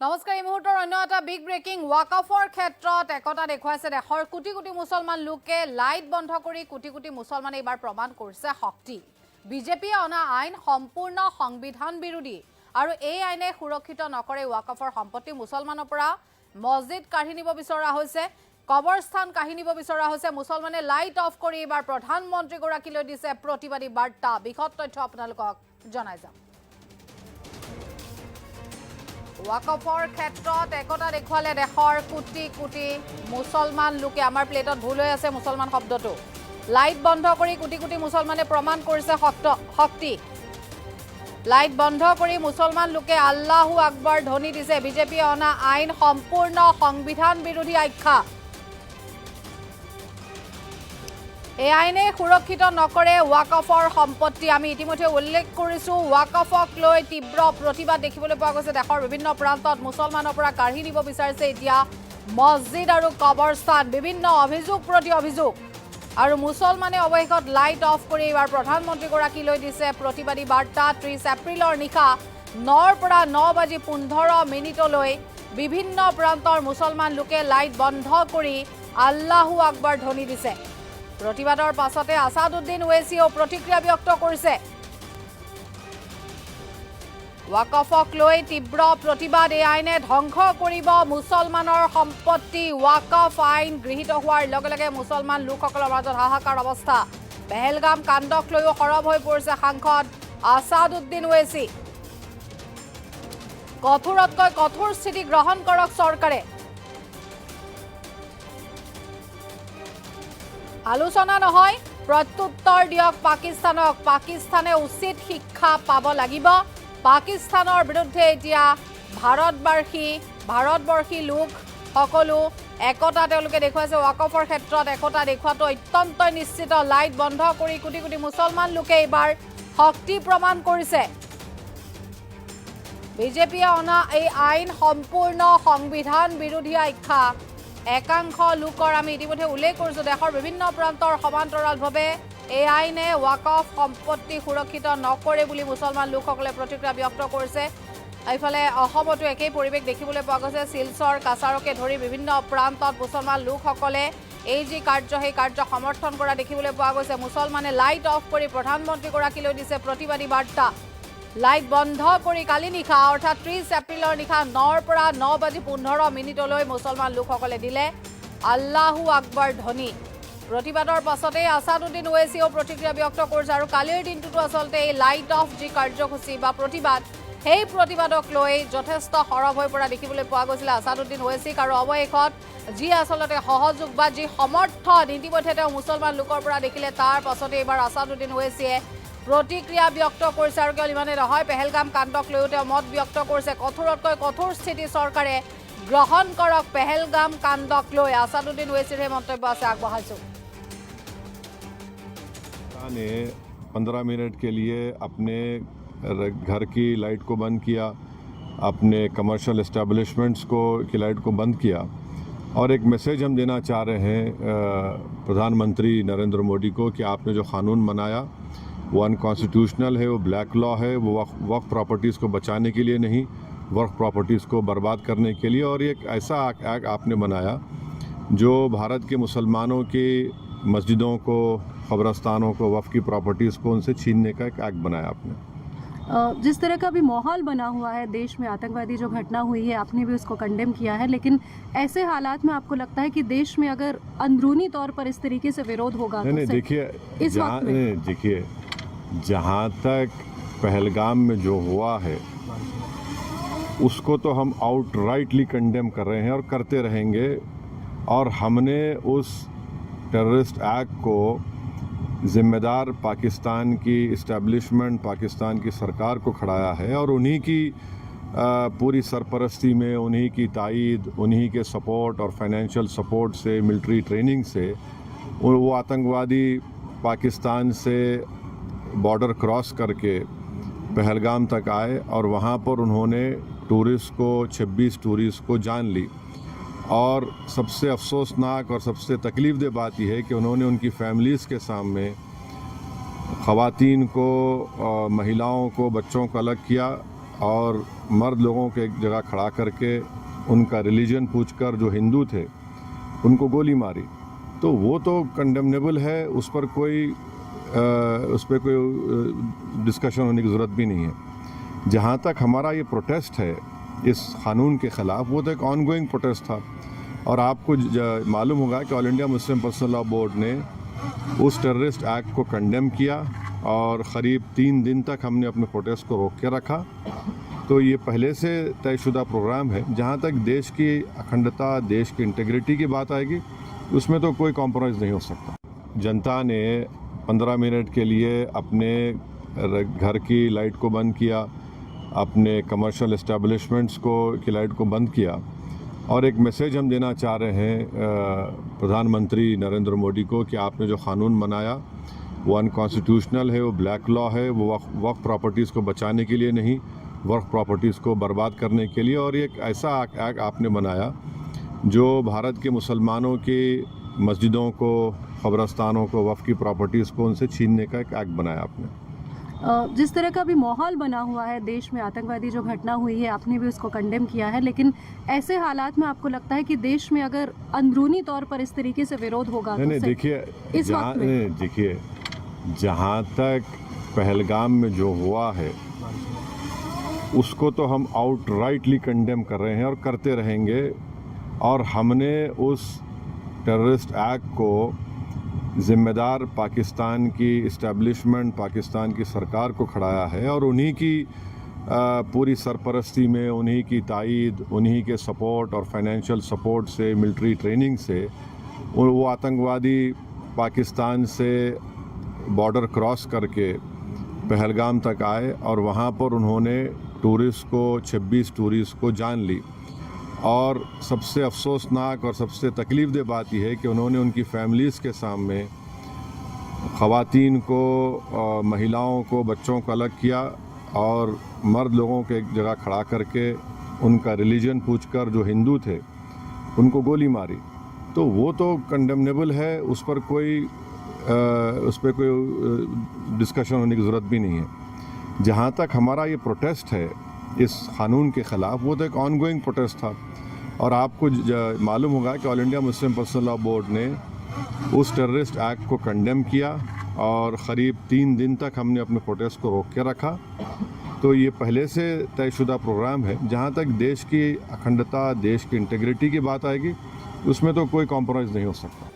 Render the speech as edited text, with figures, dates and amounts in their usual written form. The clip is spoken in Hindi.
নমস্কাৰ এই মুহূৰ্তৰ অন্য এটা বিগ ব্ৰেকিং ৱাকফৰ ক্ষেত্ৰত একতা দেখুৱাইছে দেশৰ কোটি কোটি মুছলমান লোকে লাইট বন্ধ কৰি কোটি কোটি মুছলমানে এবাৰ প্ৰমাণ কৰিছে শক্তি বিজেপিয়ে অনা আইন সম্পূৰ্ণ সংবিধান বিৰোধী আৰু এই আইনে সুৰক্ষিত নকৰে ৱাকফৰ সম্পত্তি মুছলমানৰ পৰা মছজিদ কাঢ়ি নিব বিচৰা হৈছে কবৰস্থান কাঢ়ি নিব বিচৰা হৈছে মুছলমানে লাইট অফ কৰি এবাৰ প্ৰধানমন্ত্ৰী গৰাকীলৈ দিছে প্ৰতিবাদী বাৰ্তা বিশদ তথ্য আপোনালোকক জনাই যাম ৱাকফৰ ক্ষেত্ৰত একতা দেখুৱালে দেশৰ কোটি কোটি মুছলমান লোকে আমাৰ প্লেটত ভুল হৈ আছে মুছলমান শব্দটো লাইট বন্ধ কৰি কোটি কোটি মুছলমানে প্ৰমাণ কৰিছে শক্তি লাইট বন্ধ কৰি মুছলমান লোকে আল্লাহু আকবৰ ধ্বনি দিছে বিজেপিয়ে অনা আইন সম্পূৰ্ণ সংবিধান বিৰোধী আখ্যা এই আইনে সুৰক্ষিত নকৰে ৱাকফৰ সম্পত্তি আমি ইতিমধ্যে উল্লেখ কৰিছো ৱাকফক লৈ তীব্ৰ প্ৰতিবাদ দেখিবলৈ পোৱা গৈছে দেশৰ বিভিন্ন প্ৰান্তত মুছলমানৰ পৰা কাঢ়ি নিব বিচাৰিছে এতিয়া মছজিদ আৰু কবৰস্থান বিভিন্ন অভিযোগ প্ৰতি অভিযোগ আৰু মুছলমানে অৱশেষত লাইট অফ কৰি এবাৰ প্ৰধানমন্ত্ৰী গৰাকীলৈ দিছে প্ৰতিবাদী বাৰ্তা 30 এপ্ৰিলৰ নিশা 9ৰ পৰা 9:15 বিভিন্ন প্ৰান্তৰ মুছলমান লোকে লাইট বন্ধ কৰি আল্লাহু আকবৰ ধ্বনি দিছে প্ৰতিবাদৰ পাছতে আসাদুদ্দিন ওৱেইছিও প্ৰতিক্ৰিয়া ব্যক্ত কৰিছে ৱাকফক লৈ তীব্ৰ প্ৰতিবাদ এই আইনে ধ্বংস কৰিব মুছলমানৰ সম্পত্তি ৱাকফ আইন গৃহীত হোৱাৰ লগে লগে মুছলমান লোকসকলৰ মাজত হাহাকাৰ অৱস্থা পেহেলগাম কাণ্ডক লৈও সৰব হৈ পৰিছে সাংসদ আসাদুদ্দিন ওৱেইছি কঠোৰতকৈ কঠোৰ স্থিতি গ্ৰহণ কৰক চৰকাৰে আলোচনা নহয় প্ৰত্যুত্তৰ দিয়ক পাকিস্তানক পাকিস্তানে উচিত শিক্ষা পাব লাগিব পাকিস্তানৰ বিৰুদ্ধে এতিয়া ভাৰতবৰ্ষী লোক সকলো একতা তেওঁলোকে দেখুৱাইছে ৱাকফৰ ক্ষেত্ৰত একতা দেখুৱাটো অত্যন্ত নিশ্চিত লাইট বন্ধ কৰি কোটি কোটি মুছলমান লোকে এবাৰ শক্তি প্ৰমাণ কৰিছে বিজেপিয়ে অনা এই আইন সম্পূৰ্ণ সংবিধান বিৰোধী আখ্যা একাংশ লোকৰ আমি ইতিমধ্যে উল্লেখ কৰিছো দেশৰ বিভিন্ন প্ৰান্তৰ সমান্তৰালভাৱে এই আইনে ৱাকফ সম্পত্তি সুৰক্ষিত নকৰে বুলি মুছলমান লোকসকলে প্ৰতিক্ৰিয়া ব্যক্ত কৰিছে এইফালে অসমতো একেই পৰিৱেশ দেখিবলৈ পোৱা গৈছে শিলচৰ কাছাৰকে ধৰি বিভিন্ন প্ৰান্তত মুছলমান লোকসকলে এই যি কাৰ্য সেই কাৰ্য সমৰ্থন কৰা দেখিবলৈ পোৱা গৈছে মুছলমানে লাইট অফ কৰি প্ৰধানমন্ত্ৰী গৰাকীলৈ দিছে প্ৰতিবাদী বাৰ্তা লাইট বন্ধ কৰি কালি নিশা অৰ্থাৎ 30 এপ্ৰিলৰ নিশা 9ৰ পৰা 9:15 মুছলমান লোকসকলে দিলে আল্লাহু আকবৰ ধ্বনি প্ৰতিবাদৰ পাছতে আসাদুদ্দিন ওৱেইছিও প্ৰতিক্ৰিয়া ব্যক্ত কৰিছে আৰু কালিৰ দিনটোতো আচলতে এই লাইট অফ যি কাৰ্যসূচী বা প্ৰতিবাদ সেই প্ৰতিবাদক লৈ যথেষ্ট সৰব হৈ পৰা দেখিবলৈ পোৱা গৈছিল আসাদুদ্দিন ওৱেইছিক আৰু অৱশেষত যি আচলতে সহযোগ বা যি সমৰ্থন ইতিমধ্যে তেওঁ মুছলমান লোকৰ পৰা দেখিলে তাৰ পাছতে এইবাৰ আসাদুদ্দিন ওৱেইছিয়ে প্ৰতিক্ৰিয়া ব্যক্ত কৰিছে আৰু কেৱল ইমানে নহয় পেহেলগাম কাণ্ডক লৈও তেওঁ মত ব্যক্ত কৰিছে কঠোৰতকৈ কঠোৰ স্থিতি চৰকাৰে গ্ৰহণ কৰক পেহেলগাম কাণ্ডক লৈ আসাদুদ্দিন ওৱেইছিৰ মন্তব্য আছে আগবঢ়াইছো ने 15 मिनट के लिए अपने घर की लाइट को बंद किया अपने कमर्शियल एस्टेब्लिशमेंट्स की लाइट को बंद किया और एक मैसेज हम देना चाह रहे हैं प्रधानमंत्री नरेंद्र मोदी को कि आपने जो कानून बनाया वो अनकॉन्स्टिट्यूशनल है वो ब्लैक लॉ है वो वक्फ प्रॉपर्टीज़ को बचाने के लिए नहीं वक्फ प्रॉपर्टीज़ को बर्बाद करने के लिए और एक ऐसा एक्ट आपने बनाया जो भारत के मुसलमानों की मस्जिदों को क़ब्रस्तानों को वक्फ की प्रॉपर्टीज़ को उनसे छीनने का एक एक्ट बनाया आपने जिस तरह का भी माहौल बना हुआ है देश में आतंकवादी जो घटना हुई है आपने भी उसको कंडेम किया है लेकिन ऐसे हालात में आपको लगता है कि देश में अगर अंदरूनी तौर पर इस तरीके से विरोध होगा नहीं देखिए जहाँ तक पहलगाम में जो हुआ है उसको तो हम आउटराइटली कंडेम कर रहे हैं और करते रहेंगे और हमने उस टेररिस्ट एक्ट को जिम्मेदार पाकिस्तान की इस्टेब्लिशमेंट पाकिस्तान की सरकार को खड़ाया है और उन्हीं की पूरी सरपरस्ती में उन्हीं की तायद उन्हीं के सपोर्ट और फाइनेंशियल सपोर्ट से मिलिट्री ट्रेनिंग से वो आतंकवादी पाकिस्तान से बॉर्डर क्रॉस करके पहलगाम तक आए और वहाँ पर उन्होंने 26 टूरिस्ट को जान ली और सबसे अफसोसनाक और सबसे तकलीफ़देह बात यह है कि उन्होंने उनकी फैमिलीज़ के सामने ख़वातीन को महिलाओं को बच्चों को अलग किया और मर्द लोगों के एक जगह खड़ा करके उनका रिलीजन पूछकर जो हिंदू थे उनको गोली मारी, तो वो तो कंडेमनेबल है, उस पर कोई डिस्कशन होने की ज़रूरत भी नहीं है। जहाँ तक हमारा ये प्रोटेस्ट है इस कानून के ख़िलाफ़, वो तो एक ऑनगोइंग प्रोटेस्ट था। और आपको मालूम होगा कि all India Muslim personal law board ने उस टेररिस्ट एक्ट को कंडेम किया और क़रीब 3 दिन तक हमने अपने प्रोटेस्ट को रोक के रखा। तो ये पहले से तयशुदा प्रोग्राम है। जहाँ तक देश की अखंडता, देश की इंटीग्रिटी की बात आएगी, उसमें तो कोई कॉम्प्रोमाइज़ नहीं हो सकता। जनता ने 15 मिनट के लिए अपने घर की लाइट को बंद किया, अपने कमर्शियल इस्टेब्लिशमेंट्स की लाइट को बंद किया, और एक मैसेज हम देना चाह रहे हैं प्रधानमंत्री नरेंद्र मोदी को कि आपने जो कानून बनाया वो अनकॉन्स्टिट्यूशनल है, वो ब्लैक लॉ है, वो वक्फ प्रॉपर्टीज़ को बचाने के लिए नहीं, वक्फ प्रॉपर्टीज़ को बर्बाद करने के लिए। और एक ऐसा एक्ट आपने बनाया जो भारत के मुसलमानों की मस्जिदों को, कब्रस्तानों को, वक्फ की प्रॉपर्टीज़ को उनसे छीनने का एक एक्ट बनाया आपने। जिस तरह का अभी माहौल बना हुआ है देश में, आतंकवादी जो घटना हुई है, आपने भी उसको कंडेम किया है, लेकिन ऐसे हालात में आपको लगता है कि देश में अगर अंदरूनी तौर पर इस तरीके से विरोध होगा नहीं, देखिए जहाँ तक पहलगाम में जो हुआ है उसको तो हम आउटराइटली कंडेम कर रहे हैं और करते रहेंगे। और हमने उस टेररिस्ट एक्ट को ज़िम्मेदार पाकिस्तान की इस्टेब्लिशमेंट, पाकिस्तान की सरकार को खड़ाया है, और उन्हीं की पूरी सरपरस्ती में, उन्हीं की तायद, उन्हीं के सपोर्ट और फाइनेंशियल सपोर्ट से, मिलिट्री ट्रेनिंग से वो आतंकवादी पाकिस्तान से बॉर्डर क्रॉस करके पहलगाम तक आए और वहाँ पर उन्होंने 26 टूरिस्ट को जान ली। और सबसे अफसोसनाक और सबसे तकलीफ़देह बात यह है कि उन्होंने उनकी फैमिलीज़ के सामने ख़वातीन को, महिलाओं को, बच्चों को अलग किया और मर्द लोगों के एक जगह खड़ा करके उनका रिलीजन पूछकर जो हिंदू थे उनको गोली मारी। तो वो तो कंडेमनेबल है, उस पर कोई डिस्कशन होने की ज़रूरत भी नहीं है। जहाँ तक हमारा ये प्रोटेस्ट है इस कानून के ख़िलाफ़, वो तो एक ऑनगोइंग प्रोटेस्ट था। और आपको मालूम होगा कि all India Muslim personal law board ने उस टेररिस्ट एक्ट को कंडेम किया और क़रीब 3 दिन तक हमने अपने प्रोटेस्ट को रोक के रखा। तो ये पहले से तयशुदा प्रोग्राम है। जहाँ तक देश की अखंडता, देश की इंटीग्रिटी की बात आएगी, उसमें तो कोई कॉम्प्रोमाइज़ नहीं हो सकता।